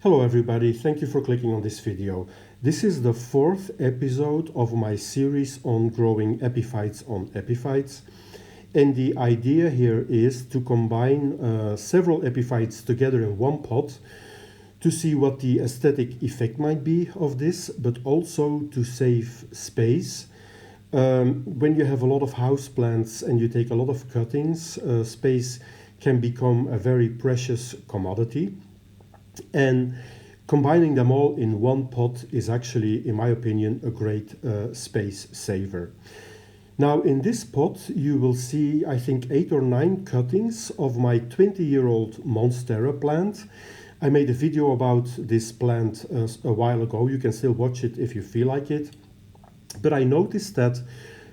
Hello everybody, thank you for clicking on this video. This is the fourth episode of my series on growing epiphytes on epiphytes. And the idea here is to combine several epiphytes together in one pot to see what the aesthetic effect might be of this, but also to save space. When you have a lot of houseplants and you take a lot of cuttings, space can become a very precious commodity. And combining them all in one pot is actually, in my opinion, a great space saver. Now in this pot you will see, I think, 8 or 9 cuttings of my 20-year-old monstera plant. I made a video about this plant a while ago. You can still watch it if you feel like it. But I noticed that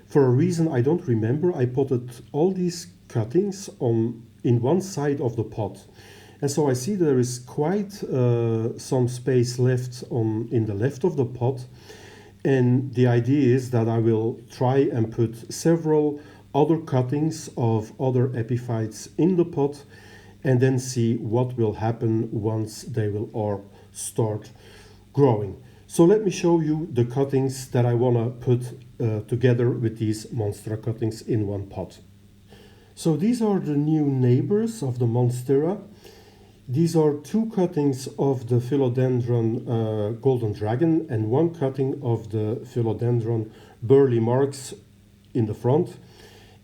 for a reason I don't remember, I potted all these cuttings in one side of the pot. And so I see there is quite some space left in the left of the pot. And the idea is that I will try and put several other cuttings of other epiphytes in the pot and then see what will happen once they will all start growing. So let me show you the cuttings that I want to put together with these monstera cuttings in one pot. So these are the new neighbors of the monstera. These are 2 cuttings of the Philodendron golden dragon and 1 cutting of the Philodendron burle marx in the front.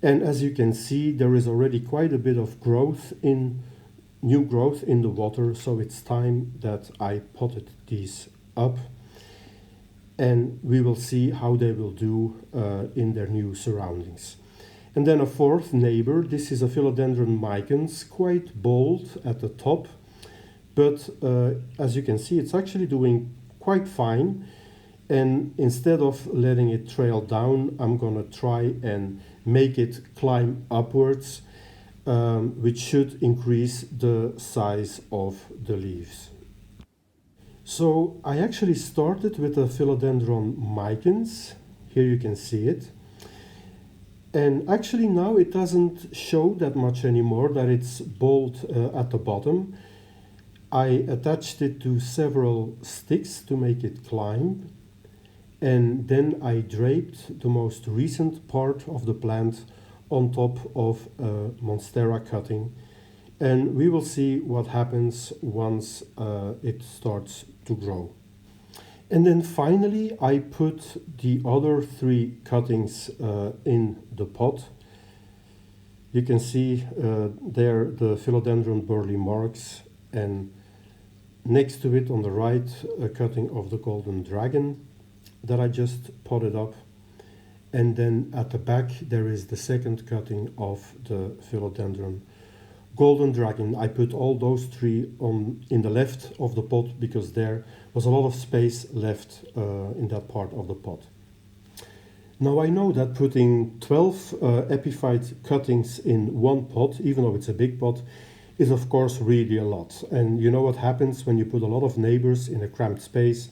And as you can see, there is already quite a bit of new growth in the water, so it's time that I potted these up. And we will see how they will do in their new surroundings. And then a 4th neighbor. This is a Philodendron Mykins, quite bold at the top, but as you can see, it's actually doing quite fine. And instead of letting it trail down, I'm gonna try and make it climb upwards, which should increase the size of the leaves. So I actually started with a Philodendron Mykins. Here you can see it. And actually now it doesn't show that much anymore, that it's bold at the bottom. I attached it to several sticks to make it climb. And then I draped the most recent part of the plant on top of a monstera cutting. And we will see what happens once it starts to grow. And then finally, I put the other 3 cuttings in the pot. You can see there the Philodendron burle marx, and next to it on the right, a cutting of the golden dragon that I just potted up. And then at the back, there is the 2nd cutting of the Philodendron golden dragon. I put all those 3 in the left of the pot because there was a lot of space left in that part of the pot. Now I know that putting 12 epiphyte cuttings in one pot, even though it's a big pot, is of course really a lot. And you know what happens when you put a lot of neighbors in a cramped space?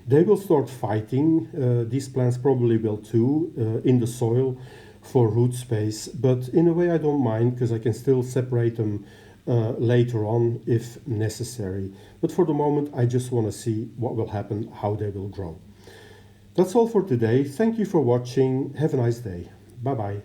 They will start fighting. These plants probably will too, in the soil for root space. But in a way I don't mind, because I can still separate them later on if necessary. But for the moment I just want to see what will happen, how they will grow. That's all for today. Thank you for watching. Have a nice day. Bye bye.